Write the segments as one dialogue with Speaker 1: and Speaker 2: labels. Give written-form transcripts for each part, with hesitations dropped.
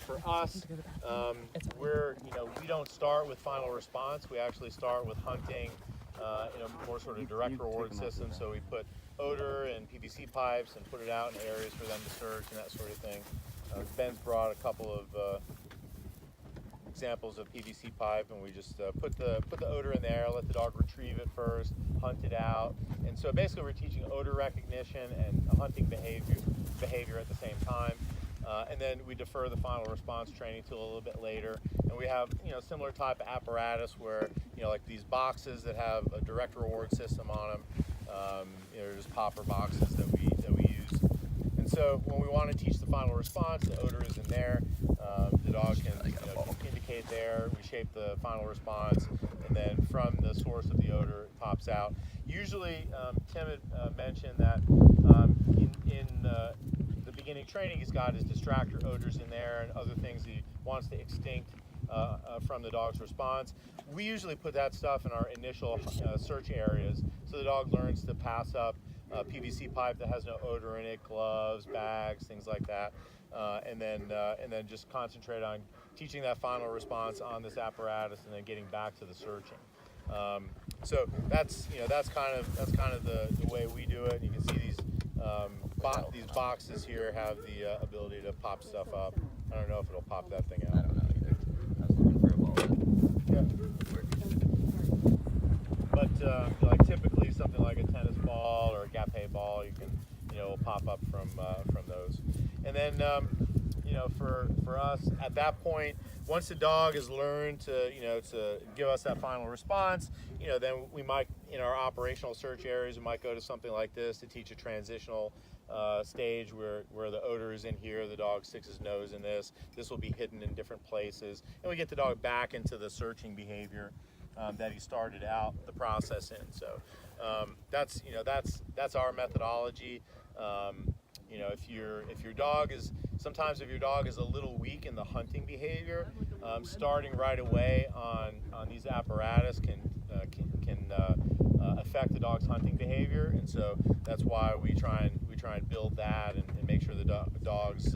Speaker 1: For us, we don't start with final response. We actually start with hunting, more sort of direct reward system. So we put odor and PVC pipes and put it out in areas for them to search and that sort of thing. Ben's brought a couple of examples of PVC pipe, and we just put the odor in there, let the dog retrieve it first, hunt it out, and so basically we're teaching odor recognition and hunting behavior at the same time. And then we defer the final response training to a little bit later. And we have, similar type of apparatus where, like these boxes that have a direct reward system on them. Just popper boxes that we use. And so when we want to teach the final response, the odor is in there. The dog can indicate there. We shape the final response, and then from the source of the odor, it pops out. Usually, Tim had mentioned that in the beginning training, he's got his distractor odors in there and other things he wants to extinct from the dog's response. We usually put that stuff in our initial search areas, so the dog learns to pass up PVC pipe that has no odor in it, gloves, bags, things like that, and then just concentrate on teaching that final response on this apparatus, and then getting back to the searching. So that's kind of the way we do it. You can see these boxes here have the ability to pop stuff up. I don't know if it'll pop that thing out.
Speaker 2: I don't know either. I was looking for a ball.
Speaker 1: Yeah. But like typically something like a tennis ball or a gape ball, you can will pop up from those. And then for us at that point, once the dog has learned to give us that final response, then we might, in our operational search areas, we might go to something like this to teach a transitional stage where the odor is in here, the dog sticks his nose in this will be hidden in different places, and we get the dog back into the searching behavior that he started out the process in. So that's our methodology. If your dog is a little weak in the hunting behavior, starting right away on these apparatus can affect the dog's hunting behavior, and so that's why we try and build that and make sure the dog's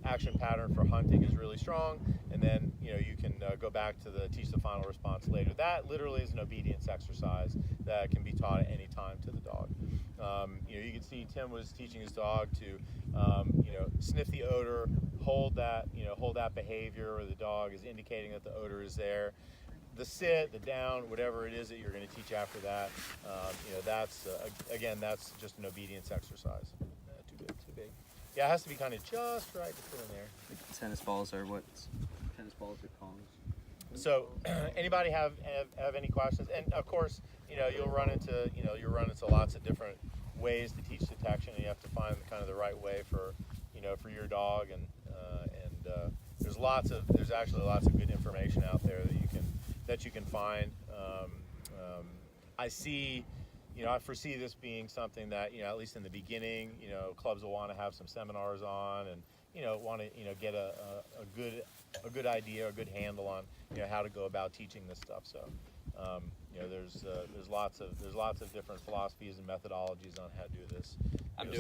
Speaker 1: action pattern for hunting is really strong, and then you can go back to teach the final response later. That literally is an obedience exercise that can be taught at any time to the dog. You can see Tim was teaching his dog to sniff the odor, hold that behavior, or the dog is indicating that the odor is there. The sit, the down, whatever it is that you're going to teach after that, that's just an obedience exercise. Too big. Yeah, it has to be kind of just right to put in there.
Speaker 2: Tennis balls are what? Tennis balls are Kongs.
Speaker 1: So, anybody have any questions? And of course, you'll run into lots of different ways to teach detection, and you have to find kind of the right way for your dog. And there's actually lots of good information out there that you can find. I foresee this being something that at least in the beginning, clubs will want to have some seminars on, and want to get a good idea, a good handle on how to go about teaching this stuff. So there's lots of different philosophies and methodologies on how to do this.
Speaker 2: I'm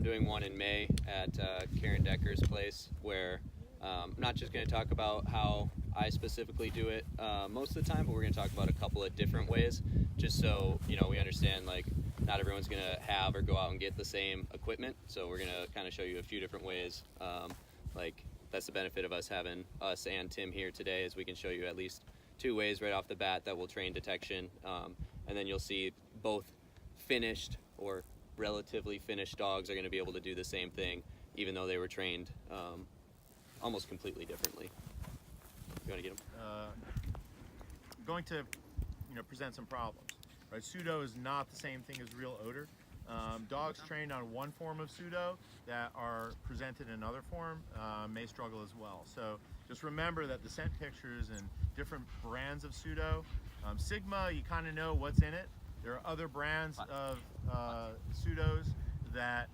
Speaker 2: doing one in May at Karen Decker's place, where I'm not just going to talk about how I specifically do it most of the time, but we're going to talk about a couple of different ways, just so we understand, like, not everyone's going to have or go out and get the same equipment. So we're going to kind of show you a few different ways. Like, that's the benefit of us having us and Tim here today, is we can show you at least 2 ways right off the bat that will train detection, and then you'll see both finished or relatively finished dogs are going to be able to do the same thing, even though they were trained almost completely differently. You want to get them?
Speaker 1: Going to present some problems. Right, pseudo is not the same thing as real odor. Dogs trained on one form of pseudo that are presented in another form may struggle as well. So just remember that the scent pictures and different brands of pseudo, Sigma, you kind of know what's in it. There are other brands of pseudos that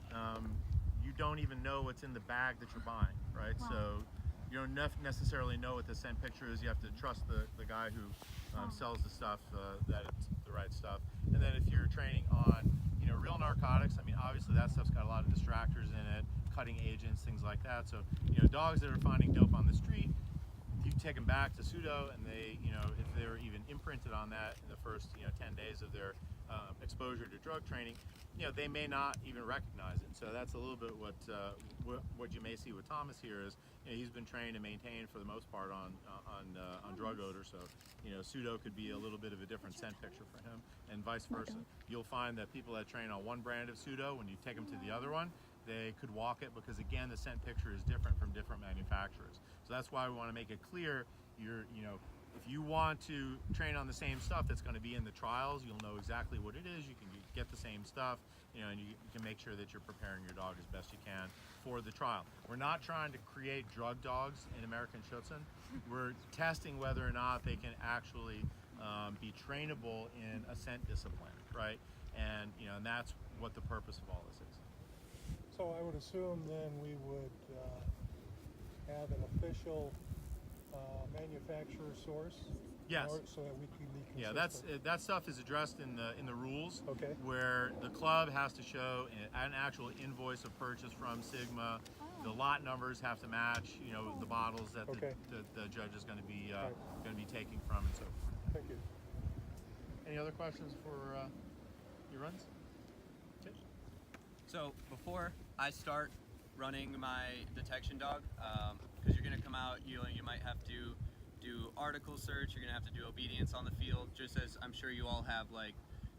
Speaker 1: you don't even know what's in the bag that you're buying, right? So you don't necessarily know what the scent picture is. You have to trust the guy who sells the stuff, that it's the right stuff. And then if you're training on real narcotics, I mean, obviously that stuff's got a lot of distractors in it, cutting agents, things like that. So, dogs that are finding dope on the street, you take them back to pseudo, and they, if they're even imprinted on that in the first, 10 days of their exposure to drug training, they may not even recognize it. So that's a little bit what you may see with Thomas here is, he's been trained and maintained for the most part on drug odor. So, pseudo could be a little bit of a different scent picture for him, and vice versa. You'll find that people that train on one brand of pseudo, when you take them to the other one, they could walk it because, again, the scent picture is different from different manufacturers. So that's why we want to make it clear. If you want to train on the same stuff that's going to be in the trials, you'll know exactly what it is. You can get the same stuff, and you can make sure that you're preparing your dog as best you can for the trial. We're not trying to create drug dogs in American Schutzhund. We're testing whether or not they can actually be trainable in a scent discipline, right? And and that's what the purpose of all this is.
Speaker 3: So I would assume then we would have an official manufacturer source.
Speaker 1: Yes.
Speaker 3: So that we can be
Speaker 1: Yeah,
Speaker 3: consistent.
Speaker 1: that stuff is addressed in the rules.
Speaker 3: Okay.
Speaker 1: Where the club has to show an actual invoice of purchase from Sigma. The lot numbers have to match, the bottles that the judge is going to be taking from, and so forth.
Speaker 3: Thank you.
Speaker 1: Any other questions for your runs? Okay.
Speaker 2: So before I start running my detection dog, because you're going to come out, you might have to do article search, you're going to have to do obedience on the field, just as I'm sure you all have like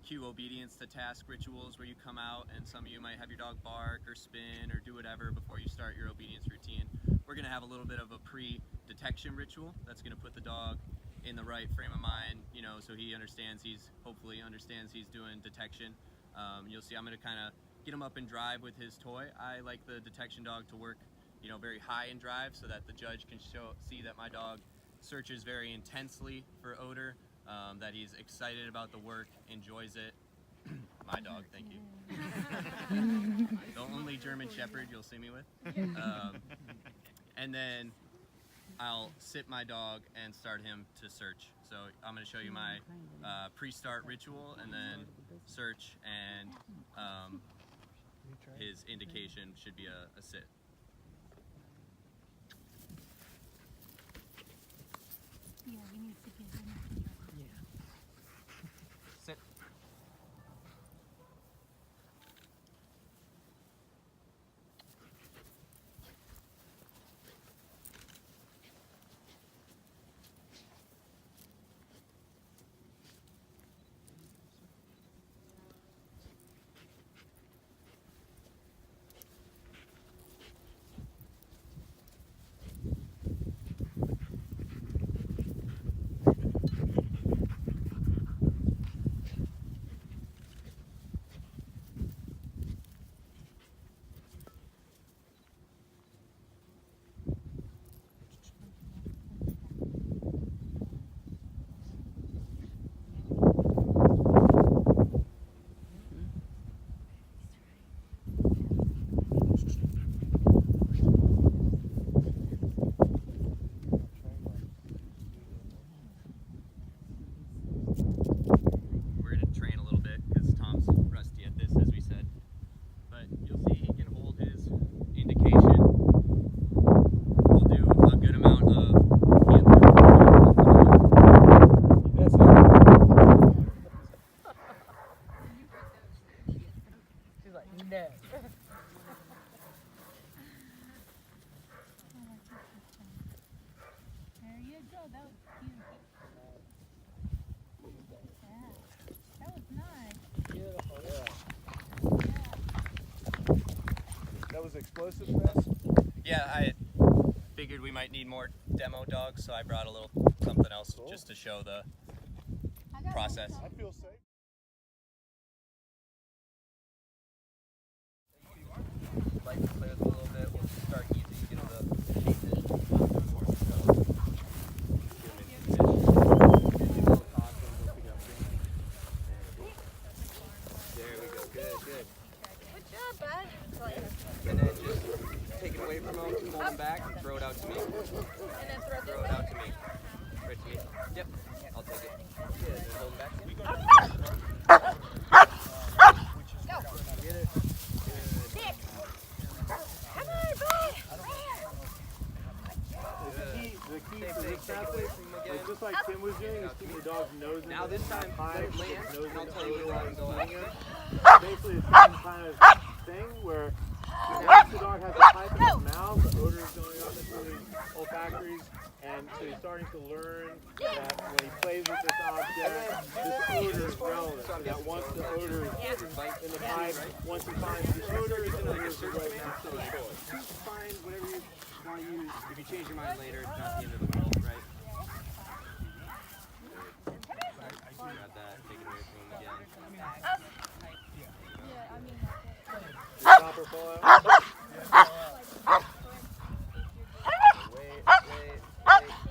Speaker 2: cue obedience to task rituals where you come out and some of you might have your dog bark or spin or do whatever before you start your obedience routine. We're going to have a little bit of a pre-detection ritual that's going to put the dog in the right frame of mind, so he hopefully understands he's doing detection. You'll see I'm going to kind of get him up and drive with his toy. I like the detection dog to work, very high in drive so that the judge can see that my dog searches very intensely for odor, that he's excited about the work, enjoys it. My dog, thank you. The only German Shepherd you'll see me with. And then I'll sit my dog and start him to search. So I'm going to show you my pre-start ritual and then search, and his indication should be a sit.
Speaker 4: Yeah, we need to give him.
Speaker 2: Sit.
Speaker 4: There you go. That was cute. Yeah, that was nice.
Speaker 3: Beautiful.
Speaker 4: Yeah.
Speaker 3: That was explosive fest?
Speaker 2: Yeah, I figured we might need more demo dogs, so I brought a little something else just to show the process.
Speaker 3: I feel safe.
Speaker 2: Light clears a little bit, we'll start easy, get the shape There we go, good.
Speaker 5: Good job, bud.
Speaker 2: And then just take it away from him, pull him back, and throw it out to me.
Speaker 5: And then throw
Speaker 2: Throw it out to me. Right to me. Yep, I'll take it. Good, and hold him back.
Speaker 5: Go.
Speaker 2: Get it.
Speaker 5: Dick. Come on.
Speaker 1: almost like Tim was doing, is keeping the dog's nose in
Speaker 2: Now
Speaker 1: the
Speaker 2: this time,
Speaker 1: hive,
Speaker 2: let it
Speaker 1: his
Speaker 2: land,
Speaker 1: nose
Speaker 2: and I'll
Speaker 1: in the
Speaker 2: tell you
Speaker 1: odor
Speaker 2: when
Speaker 1: while
Speaker 2: to
Speaker 1: he's
Speaker 2: go
Speaker 1: cleaning
Speaker 2: out.
Speaker 1: him. Basically the same kind of thing where once the dog has a pipe in his mouth, the odor is going up into his olfactories, and so he's starting to learn that when he plays with this object, this odor is relevant. So that once the odor is in the pipe, once he finds the odor, the odor is the right match for the toy.
Speaker 2: Choose find whatever you want to use. If you change your mind later, it's not the end of the world, right? Grab that, take it away from him again.
Speaker 1: Stop or pull out.
Speaker 2: Wait.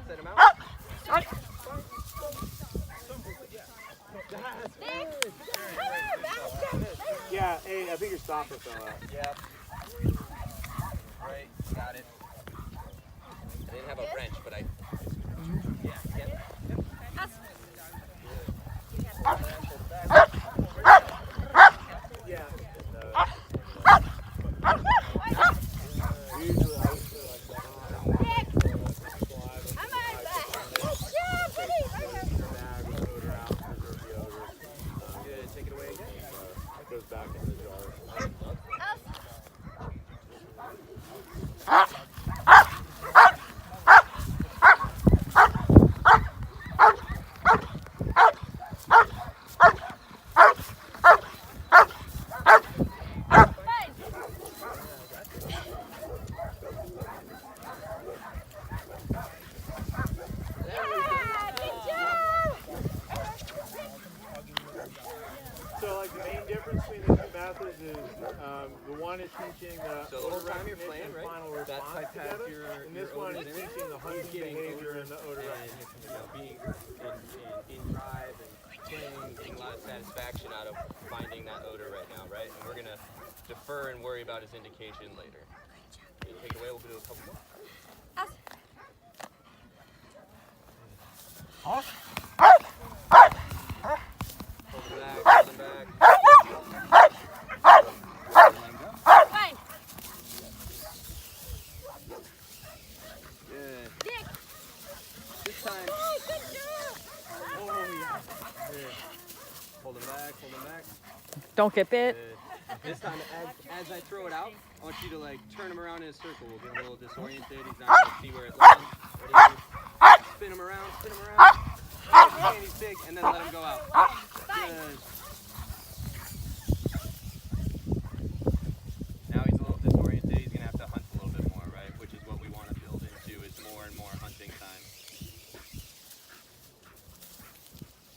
Speaker 2: Set him out.
Speaker 1: Yeah, hey, I think your stopper fell out.
Speaker 2: Yep. Right, got it. I didn't have a wrench, but I. Yeah, yep.
Speaker 1: Yeah.
Speaker 2: Good, take it away again.
Speaker 1: It goes back in the jar. So, like, the main difference between the two methods is the one is teaching the
Speaker 2: So the whole
Speaker 1: odor
Speaker 2: time you're
Speaker 1: recognition
Speaker 2: playing, right?
Speaker 1: and final
Speaker 2: That
Speaker 1: response
Speaker 2: type has
Speaker 1: together,
Speaker 2: your
Speaker 1: and this
Speaker 2: your
Speaker 1: one is
Speaker 2: odors in it.
Speaker 1: teaching the hunting
Speaker 2: Getting
Speaker 1: behavior
Speaker 2: odor
Speaker 1: and the odor
Speaker 2: and
Speaker 1: recognition.
Speaker 2: being in drive and playing, getting a lot of satisfaction out of finding that odor right now, right? And we're gonna defer and worry about his indication later. You take it away. We'll do a couple more. Hold him back. Hold him back. Let him go.
Speaker 5: Fine.
Speaker 2: Good.
Speaker 5: Dick.
Speaker 2: This time.
Speaker 5: Oh, good job.
Speaker 2: Oh yeah. Good. Hold him back. Hold him back.
Speaker 6: Don't get bit.
Speaker 2: Good. This time, as I throw it out, I want you to like turn him around in a circle. We'll get him a little disoriented. He's not gonna see where it lands. Ready? Spin him around. Spin him around. And he's big, and then let him go out. Good. Now he's a little disoriented. He's gonna have to hunt a little bit more, right? Which is what we want to build into is more and more hunting time.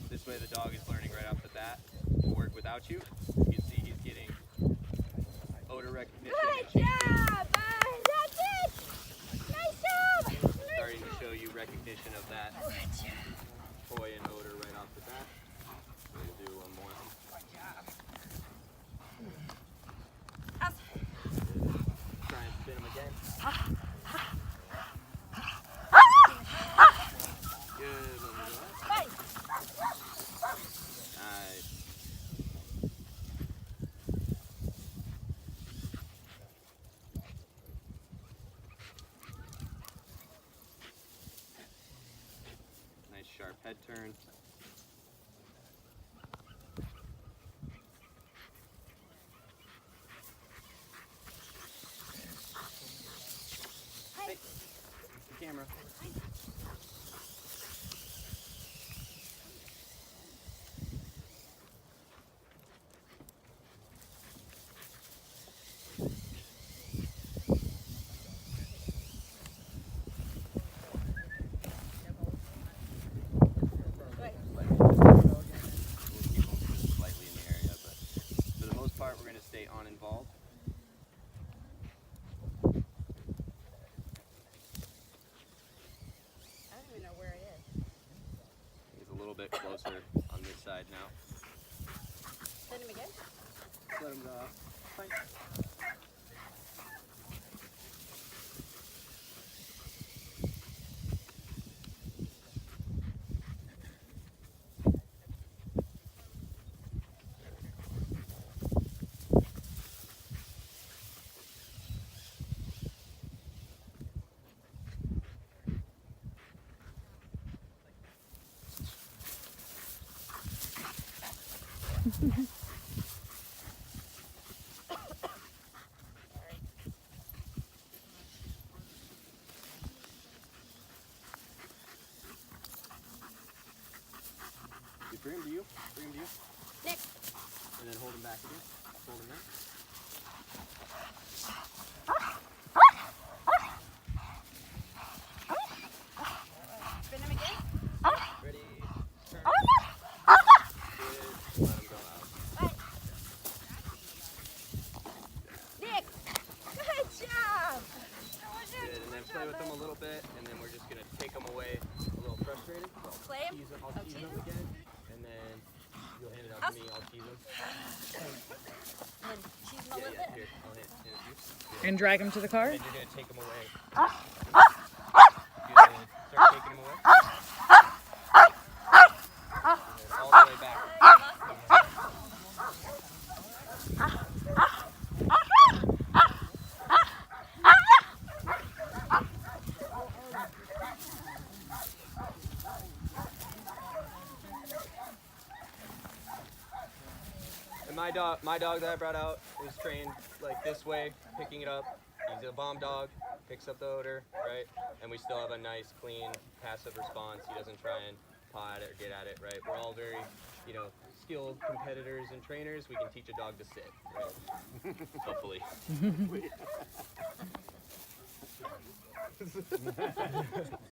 Speaker 2: This way, the dog is learning right off the bat to work without you. You see, he's getting odor recognition.
Speaker 5: Good job, bud. That's it. Nice job.
Speaker 2: Starting to show you recognition of that toy and odor right off the bat. We'll do one more. Try and spin him again. Good. Let me go.
Speaker 5: Fine.
Speaker 2: Nice. Nice sharp head turn. Hey, the camera. We'll keep them just slightly in the area, but for the most part, we're going to stay uninvolved.
Speaker 5: I don't even know where it is.
Speaker 2: He's a little bit closer on this side now.
Speaker 5: Send him again.
Speaker 2: Let him go out. Fine. You bring him to you. Bring him to you.
Speaker 5: Nick.
Speaker 2: And then hold him back again. Hold him there.
Speaker 5: Spin him again.
Speaker 2: Ready? Turn. Good. Let him go out.
Speaker 5: Nick. Good job.
Speaker 2: Good. And then play with him a little bit, and then we're just gonna take him away. A little frustrated.
Speaker 5: Play him.
Speaker 2: I'll tease him again, and then you'll hand it out to me. I'll tease him.
Speaker 5: And then cheese him a
Speaker 2: Yeah,
Speaker 5: little
Speaker 2: yeah.
Speaker 5: bit.
Speaker 2: Here, I'll hand it to you.
Speaker 6: And drag him to the car?
Speaker 2: And then you're gonna take him away. You're gonna start taking him away. All the way back. And my dog that I brought out is trained like this way, picking it up. He's a bomb dog, picks up the odor, right? And we still have a nice, clean, passive response. He doesn't try and paw at it or get at it, right? We're all very, skilled competitors and trainers. We can teach a dog to sit, right? Hopefully.